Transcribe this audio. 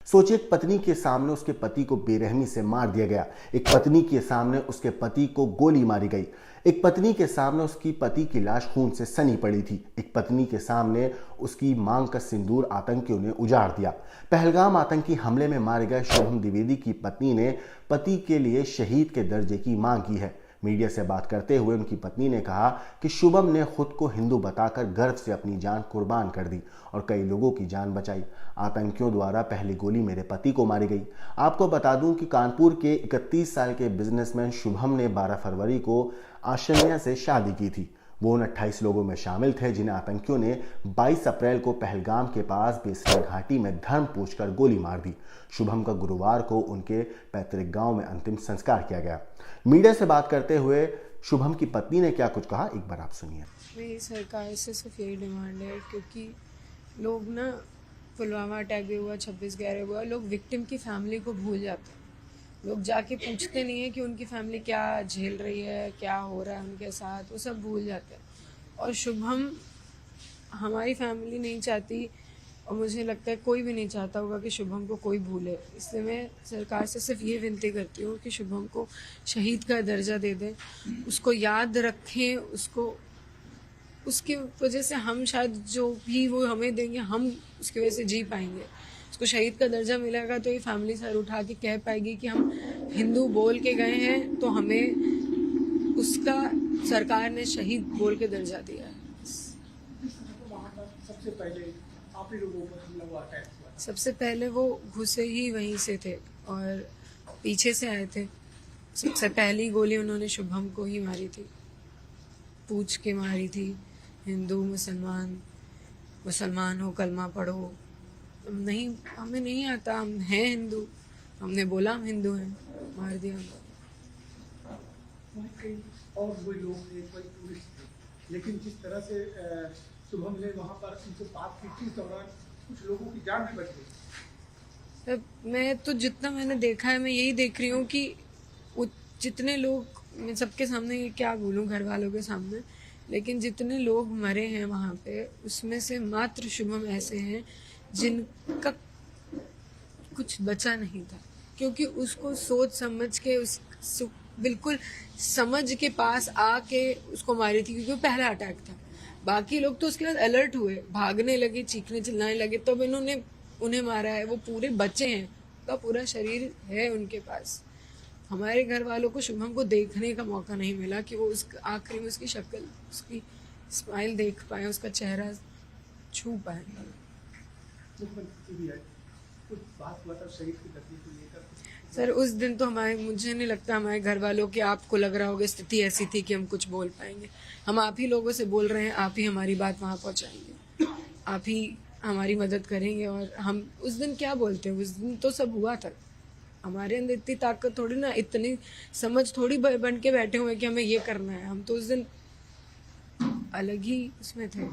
सोचिए, एक पत्नी के सामने उसके पति को बेरहमी से मार दिया गया। एक पत्नी के सामने उसके पति को गोली मारी गई। एक पत्नी के सामने उसकी पति की लाश खून से सनी पड़ी थी। एक पत्नी के सामने उसकी मांग का सिंदूर आतंकियों ने उजाड़ दिया। पहलगाम आतंकी हमले में मारे गए शुभम द्विवेदी की पत्नी ने पति के लिए शहीद के दर्जे की मांग की है। मीडिया से बात करते हुए उनकी पत्नी ने कहा कि शुभम ने खुद को हिंदू बताकर गर्व से अपनी जान कुर्बान कर दी और कई लोगों की जान बचाई। आतंकियों द्वारा पहली गोली मेरे पति को मारी गई। आपको बता दूं कि कानपुर के 31 साल के बिजनेसमैन शुभम ने 12 फरवरी को आशन्या से शादी की थी। वो उन 28 लोगों में शामिल थे जिन्हें आतंकियों ने 22 अप्रैल को पहलगाम के पास बेसरा घाटी में धर्म पूछकर गोली मार दी। शुभम का गुरुवार को उनके पैतृक गांव में अंतिम संस्कार किया गया। मीडिया से बात करते हुए शुभम की पत्नी ने क्या कुछ कहा, एक बार आप सुनिए। मेरी सरकार से सिर्फ यही डिमांड है, क्योंकि लोग ना पुलवामा अटैक भी हुआ, 26/11 हुआ, लोग विक्टिम की फैमिली को भूल जाते हैं। लोग जाके पूछते नहीं है कि उनकी फैमिली क्या झेल रही है, क्या हो रहा है उनके साथ, वो सब भूल जाते हैं। और शुभम, हमारी फैमिली नहीं चाहती और मुझे लगता है कोई भी नहीं चाहता होगा कि शुभम को कोई भूले। इसलिए मैं सरकार से सिर्फ ये विनती करती हूँ कि शुभम को शहीद का दर्जा दे दें, उसको याद रखें, उसकी वजह से हम शायद जो भी वो हमें देंगे हम उसकी वजह से जी पाएंगे। उसको शहीद का दर्जा मिलेगा तो ये फैमिली सर उठा के कह पाएगी कि हम हिंदू बोल के गए हैं तो हमें उसका सरकार ने शहीद बोल के दर्जा दिया है। सबसे पहले वो घुसे ही वहीं से थे और पीछे से आए थे। सबसे पहली गोली उन्होंने शुभम को ही मारी थी, पूछ के मारी थी। हिंदू मुसलमान हो, कलमा पढ़ो। नहीं, हमें नहीं आता, हम हैं हिंदू, हमने बोला हम हिंदू हैं, मार दिया हमको। और वो लोग थे, कोई टूरिस्ट थे, लेकिन जिस तरह से शुभम ने वहाँ पर उनसे बात की, इस दौरान कुछ लोगों की जान भी बच गई। मैं तो जितना मैंने देखा है, मैं यही देख रही हूँ कि जितने लोग, मैं सबके सामने ये क्या बोलूँ, घर वालों के सामने, लेकिन जितने लोग मरे हैं वहाँ पे, उसमें से मात्र शुभम ऐसे हैं जिनका कुछ बचा नहीं था, क्योंकि उसको सोच समझ के बिल्कुल समझ के पास आके उसको मारी थी, क्योंकि वो पहला अटैक था। बाकी लोग तो उसके बाद अलर्ट हुए, भागने लगे, चीखने चिल्लाने लगे, तब इन्होंने उन्हें मारा है। वो पूरे बच्चे हैं, उनका पूरा शरीर है उनके पास। हमारे घर वालों को शुभम को देखने का मौका नहीं मिला कि वो उस आखिरी में उसकी शक्ल, उसकी स्माइल देख पाए, उसका चेहरा छू पाए। सर, उस दिन तो मुझे नहीं लगता हमारे घर वालों की, आपको लग रहा होगा स्थिति ऐसी थी कि हम कुछ बोल पाएंगे। हम आप ही लोगों से बोल रहे हैं, आप ही हमारी बात वहाँ पहुँचाएंगे, आप ही हमारी मदद करेंगे। और हम उस दिन क्या बोलते हैं, उस दिन तो सब हुआ था। हमारे अंदर इतनी ताकत थोड़ी ना, इतनी समझ थोड़ी बन के बैठे हुए कि हमें ये करना है। हम तो उस दिन अलग ही उसमें थे।